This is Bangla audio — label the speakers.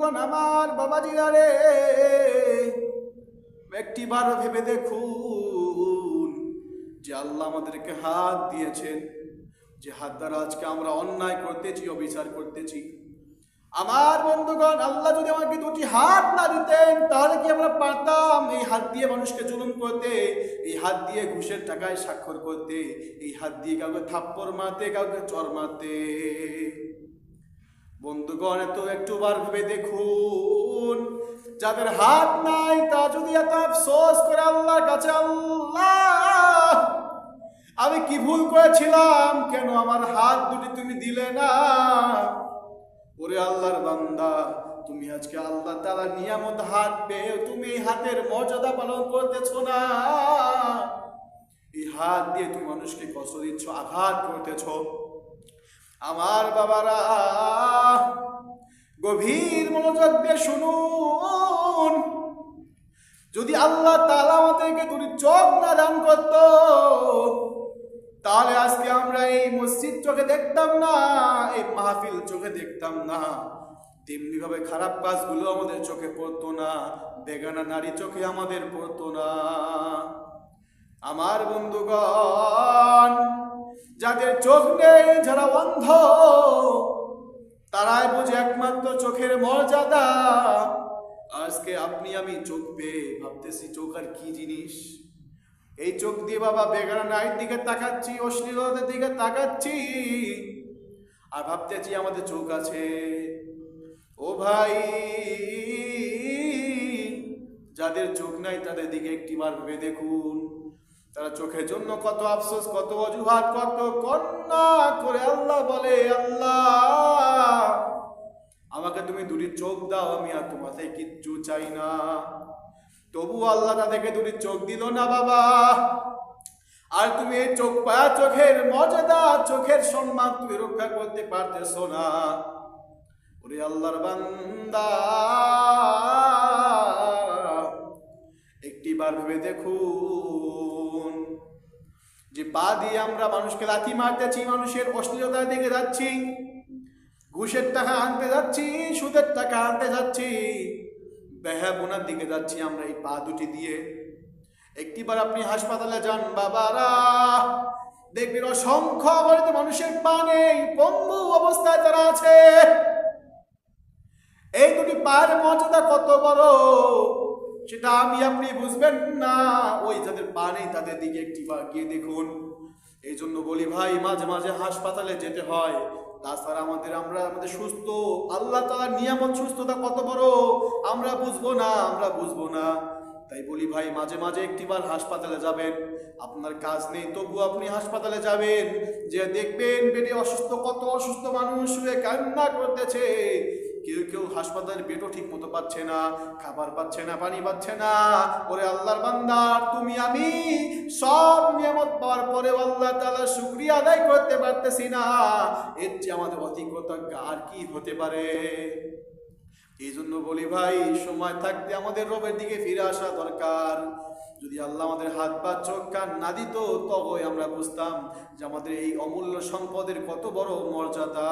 Speaker 1: বন্ধুগণ, আমার বাবাজিরা রে, একটিবার ভেবে দেখুন যে আল্লাহ আমাদেরকে হাত দিয়েছেন, যে হাত দ্বারা আজকে আমরা অন্যায় করতেছি, অবিচার করতেছি। আমার বন্ধুগণ, আল্লাহ যদি আমাকে দুটি হাত না দিতেন তাহলে কি আমরা পারতাম এই হাত দিয়ে মানুষকে জুলুম করতে, এই হাত দিয়ে ঘুষের টাকায় স্বাক্ষর করতে, এই হাত দিয়ে কাউকে থাপ্পড় মারতে, কাউকে চর মারতে? বন্ধুগণ, একটুবার ভেবে দেখুন, যাদের হাত নাই তা যদি এত আফসোস করে আল্লাহর কাছে, আল্লাহ আমি কি ভুল করেছিলাম, কেন আমার হাত দুটি তুমি দিলে না? ওরে আল্লাহর বান্দা, তুমি আজকে আল্লাহ তাআলার নিয়ামত হাত পেয়ে তুমি এই হাতের মর্যাদা পালন করতেছো না। এই হাত দিয়ে তুমি মানুষকে কষ্ট দিচ্ছ, আঘাত করতেছ। আমার বাবারা, গভীর মনোযোগ দিয়ে শুনুন, যদি আল্লাহ তাআলা আমাদেরকে দুটি চোখ না দান করত তাহলে আজকে আমরা এই মসজিদ চোখে দেখতাম না, এই মাহফিল চোখে দেখতাম না, তেমনি ভাবে খারাপ কাজগুলো আমাদের চোখে পড়তো না, বেগানা নারী চোখে আমাদের পড়তো না। আমার বন্ধুগণ, যাদের চোখ নেই, যারা অন্ধ, তারাই বুঝে একমাত্র চোখের মর্যাদা। আজকে আপনি আমি চোখ পেয়ে ভাবতেছি চোখ আর কি জিনিস। এই চোখ দিয়ে বাবা বেগানা নারীর দিকে তাকাচ্ছি, অশ্লীলতার দিকে তাকাচ্ছি, আর ভাবতেছি আমাদের চোখ আছে। ও ভাই, যাদের চোখ নাই তাদের দিকে একটিবার ভেবে দেখুন, তারা চোখের জন্য কত আফসোস, কত অজুহাত, কত কন্না করে আল্লাহ বলে, আল্লাহ আমাকে তুমি দুটি চোখ দাও, আমি আর তোমার থেকে কিচ্ছু চাই না। তবু আল্লাহ তাদেরকে দুটি চোখ দিল না বাবা। আর তুমি এই চোখ পায়া চোখের মর্যাদা, চোখের সম্মান তুমি রক্ষা করতে পারতেছো না। ওরে আল্লাহর বান্দা, একটিবার ভেবে দেখুন, যে পা দিয়ে আমরা মানুষকে লাথি মারতেছি, মানুষের অশ্লীলতার দিকে যাচ্ছি, ঘুষের টাকা আনতে যাচ্ছি, সুদের টাকা আনতে যাচ্ছি, বেহাবোনার দিকে যাচ্ছি আমরা এই পা দুটি দিয়ে। একটিবার আপনি হাসপাতালে যান বাবারা, দেখবেন অসংখ্য অগণিত মানুষের পা নেই, পঙ্গু অবস্থায় তারা আছে। এই দুটি পায়ের মর্যাদা কত বড় সেটা আমি আপনি বুঝবেন না। ওই যাদের পা নেই তাদের দিকে একটিবার গিয়ে দেখুন। এই জন্য বলি ভাই, মাঝে মাঝে হাসপাতালে যেতে হয়। তাছাড়া আমাদের সুস্থ, আল্লাহ তাআলার নিয়ামত সুস্থতা কত বড় আমরা বুঝবো না। তাই বলি ভাই, মাঝে মাঝে একটিবার হাসপাতালে যাবেন। আপনার কাজ নেই তবু আপনি হাসপাতালে যাবেন, যে দেখবেন বেডে কত অসুস্থ মানুষ শুয়ে কান্না করতেছে। কেউ হাসপাতালের বেডও ঠিক মতো পাচ্ছে না, খাবার পাচ্ছে না, পানি পাচ্ছে না। ওরে আল্লাহর বান্দা, তুমি আমি সব নিয়ামত পাওয়ার পরে আল্লাহ তাআলার শুকরিয়া আদায় করতে পারতেছি না। এর চেয়ে আমাদের অতি কৃতজ্ঞ আর কি হতে পারে? এই জন্য বলি ভাই, সময় থাকতে আমাদের রবের দিকে ফিরে আসা দরকার। যদি আল্লাহ আমাদের হাত পা চোখ কান না দিত, তবে আমরা বুঝতাম যে আমাদের এই অমূল্য সম্পদের কত বড় মর্যাদা।